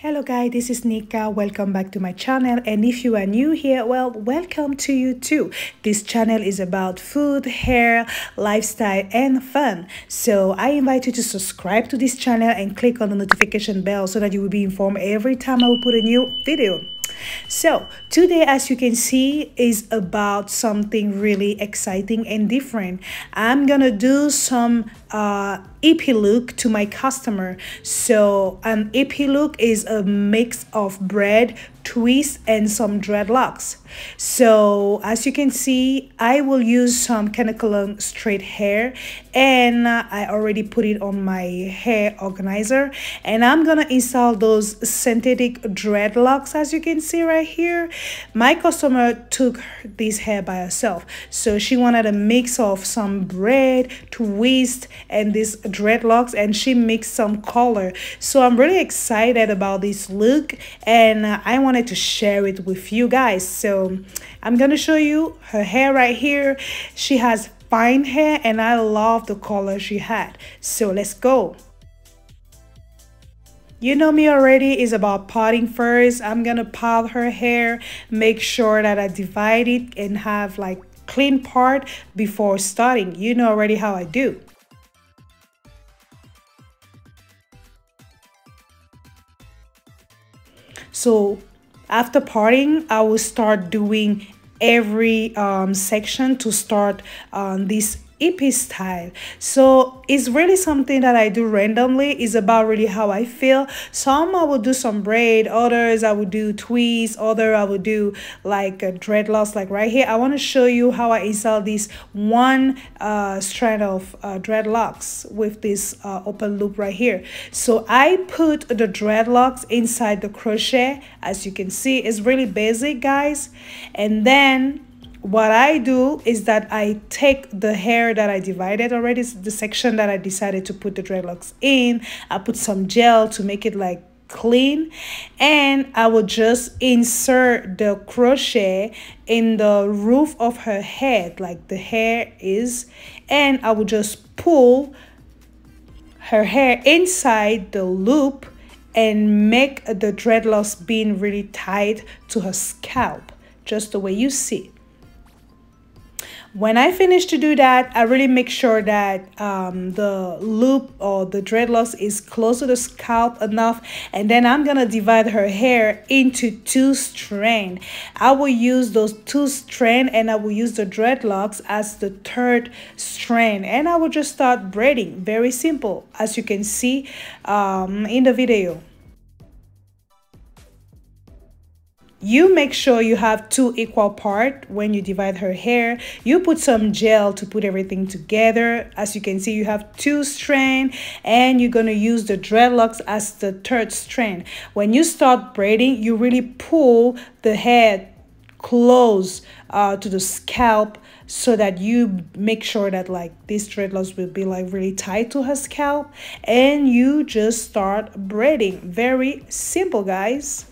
Hello guys, this is Nika. Welcome back to my channel, and if you are new here, well, welcome to you too. This channel is about food, hair, lifestyle and fun. So I invite you to subscribe to this channel and click on the notification bell so that you will be informed every time I will put a new video. So today, as you can see, is about something really exciting and different. I'm gonna do some hippie look to my customer. So an hippie look is a mix of braid, twist and some dreadlocks. So as you can see, I will use some caniculum straight hair, and I already put it on my hair organizer, and I'm gonna install those synthetic dreadlocks. As you can see right here, my customer took this hair by herself, so she wanted a mix of some braid, twist and these dreadlocks, and she mixed some color. So I'm really excited about this look, and I wanted to share it with you guys. So I'm gonna show you her hair right here. She has fine hair and I love the color she had. So let's go. You know me already, is about parting first. I'm gonna part her hair, make sure that I divide it and have like clean part before starting. You know already how I do. So after parting, I will start doing every section to start this hippie style. So it's really something that I do randomly. It's about really how I feel. Some I will do some braid, others I will do twists, other I will do like dreadlocks, like right here. I want to show you how I install this one strand of dreadlocks with this open loop right here. So I put the dreadlocks inside the crochet. As you can see, it's really basic, guys. And then what I do is that I take the hair that I divided already, the section that I decided to put the dreadlocks in. I put some gel to make it like clean, and I will just insert the crochet in the roof of her head like the hair is, and I will just pull her hair inside the loop and make the dreadlocks being really tight to her scalp, just the way you see. When I finish to do that, I really make sure that the loop or the dreadlocks is close to the scalp enough, and then I'm gonna divide her hair into two strands. I will use those two strands and I will use the dreadlocks as the third strand, and I will just start braiding. Very simple, as you can see in the video. You make sure you have two equal parts when you divide her hair. You put some gel to put everything together. As you can see, you have two strands, and you're going to use the dreadlocks as the third strand. When you start braiding, you really pull the head close to the scalp, so that you make sure that like these dreadlocks will be like really tight to her scalp, and you just start braiding. Very simple, guys.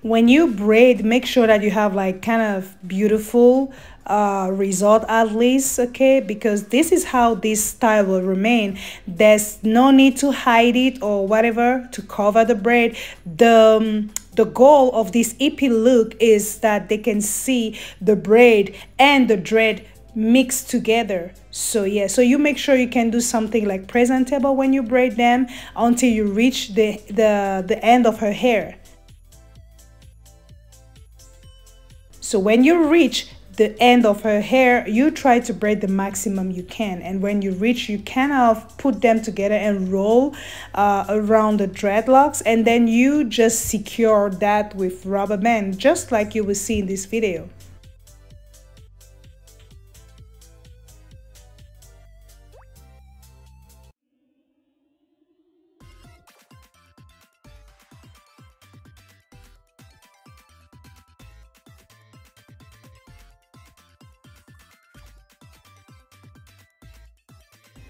When you braid, make sure that you have like kind of beautiful result at least, okay, because this is how this style will remain. There's no need to hide it or whatever to cover the braid. The goal of this hippie look is that they can see the braid and the dread mixed together. So yeah, so you make sure you can do something like presentable when you braid them until you reach the end of her hair. So when you reach the end of her hair, you try to braid the maximum you can, and when you reach, you kind of put them together and roll around the dreadlocks, and then you just secure that with rubber band, just like you will see in this video.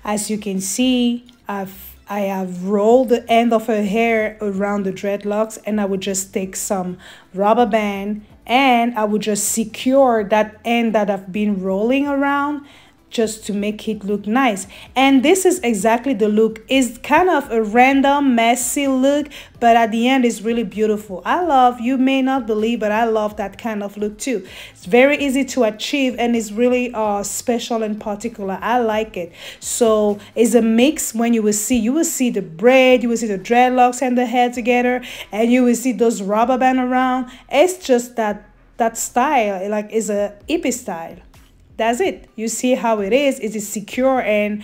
As you can see, I have rolled the end of her hair around the dreadlocks, and I would just take some rubber band and I would just secure that end that I've been rolling around just to make it look nice. And this is exactly the look. It's kind of a random messy look, but at the end it's really beautiful. I love, you may not believe, but I love that kind of look too. It's very easy to achieve and it's really special and particular. I like it. So it's a mix. When you will see the braid, you will see the dreadlocks and the hair together, and you will see those rubber band around. It's just that style, like, is a hippie style. That's it. You see how it is. It is secure, and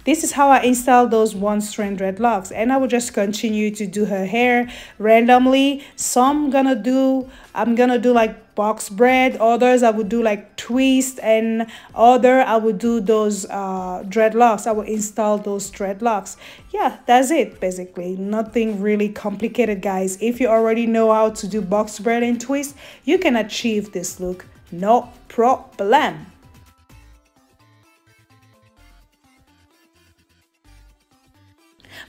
this is how I install those one strand dreadlocks. And I will just continue to do her hair randomly. Some I'm gonna do like box braid, others I would do like twist, and other I would do those dreadlocks. I will install those dreadlocks. Yeah, that's it basically. Nothing really complicated, guys. If you already know how to do box braid and twist, you can achieve this look, no problem.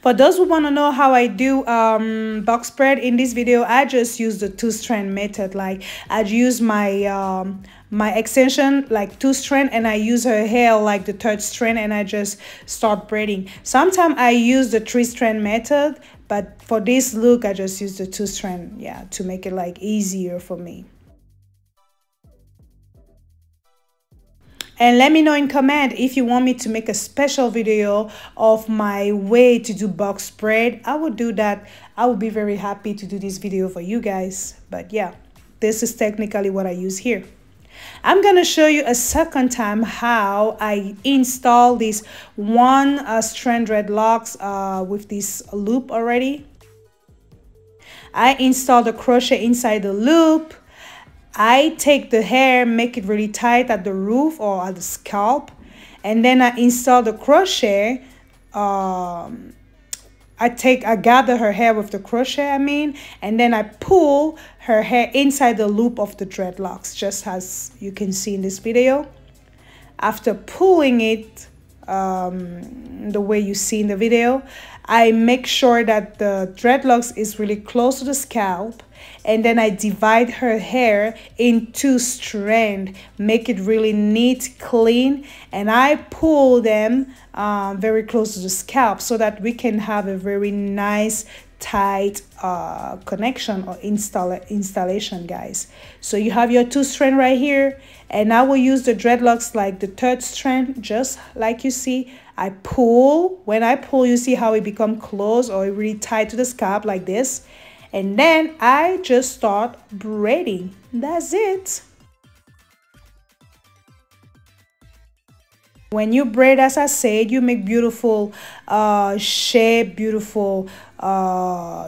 For those who want to know how I do box braid in this video, I just use the 2-strand method. Like, I use my extension like 2-strand, and I use her hair like the 3rd strand, and I just start braiding. Sometimes I use the 3-strand method, but for this look I just use the 2-strand, yeah, to make it like easier for me. And let me know in comment if you want me to make a special video of my way to do box braid. I would do that. I would be very happy to do this video for you guys. But yeah, this is technically what I use here. I'm gonna show you a second time how I install this one strand dreadlocks with this loop already. I install the crochet inside the loop. I take the hair, make it really tight at the root or at the scalp, and then I install the crochet. I gather her hair with the crochet, and then I pull her hair inside the loop of the dreadlocks, just as you can see in this video. After pulling it the way you see in the video, I make sure that the dreadlocks is really close to the scalp, and then I divide her hair in 2 strands, make it really neat, clean, and I pull them very close to the scalp so that we can have a very nice tight connection or installation, guys. So you have your 2 strand right here, and I will use the dreadlocks like the 3rd strand, just like you see. I pull. When I pull, you see how it become close or really tight to the scalp like this, and then I just start braiding. That's it. When you braid, as I said, you make beautiful shape, beautiful,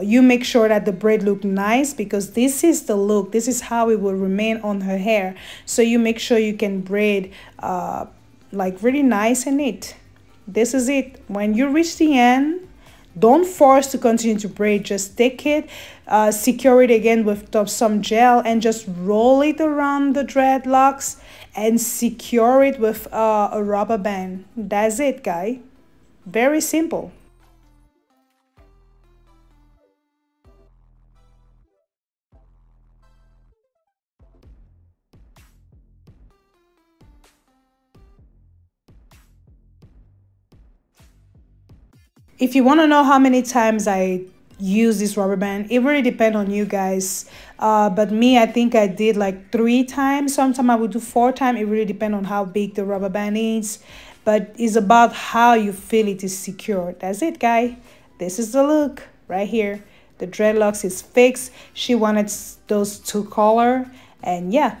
you make sure that the braid look nice, because this is the look, this is how it will remain on her hair. So you make sure you can braid like really nice and neat. This is it. When you reach the end, don't force to continue to braid. Just take it, secure it again with some gel, and just roll it around the dreadlocks and secure it with a rubber band. That's it, guys. Very simple. If you want to know how many times I use this rubber band, it really depends on you guys. But me, I think I did like 3 times. Sometimes I would do 4 times. It really depends on how big the rubber band is. But it's about how you feel it is secure. That's it, guys. This is the look right here. The dreadlocks is fixed. She wanted those 2 colors. And yeah.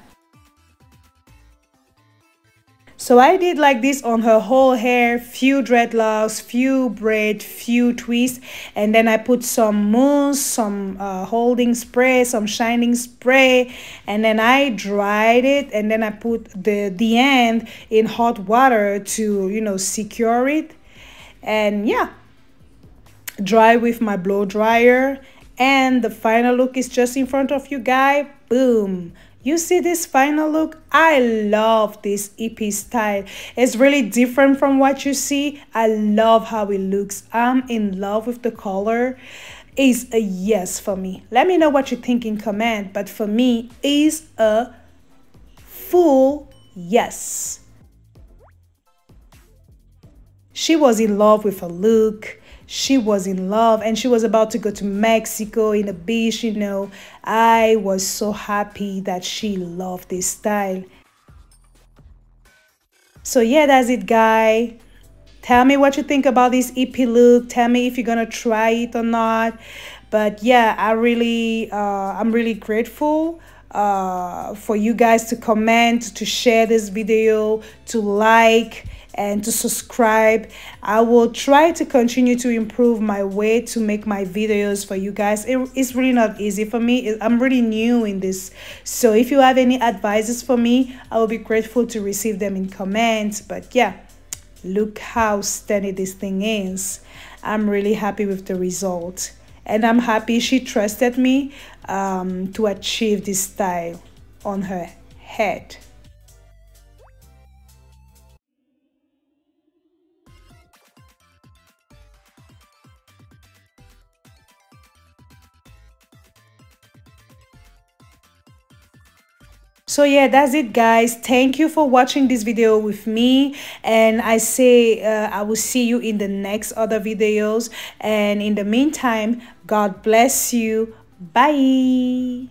So I did like this on her whole hair, few dreadlocks, few braid, few twists, and then I put some mousse, some holding spray, some shining spray, and then I dried it, and then I put the end in hot water to, you know, secure it. And yeah, dry with my blow dryer, and the final look is just in front of you guys. Boom. You see this final look? I love this hippie style. It's really different from what you see. I love how it looks. I'm in love with the color. is a yes for me. Let me know what you think in comment, but for me is a full yes. She was in love with her look. She was in love and she was about to go to Mexico in the beach, you know. I was so happy that she loved this style. So yeah, that's it, guy. Tell me what you think about this hippie look. Tell me if you're gonna try it or not. But yeah, I'm really grateful for you guys to comment, to share this video, to like, and to subscribe. I will try to continue to improve my way to make my videos for you guys. It's really not easy for me. I'm really new in this. So if you have any advices for me, I will be grateful to receive them in comments. But yeah, look how stunning this thing is. I'm really happy with the result. And I'm happy she trusted me to achieve this style on her head. So yeah, that's it, guys. Thank you for watching this video with me, and I say I will see you in the next other videos, and in the meantime, God bless you. Bye.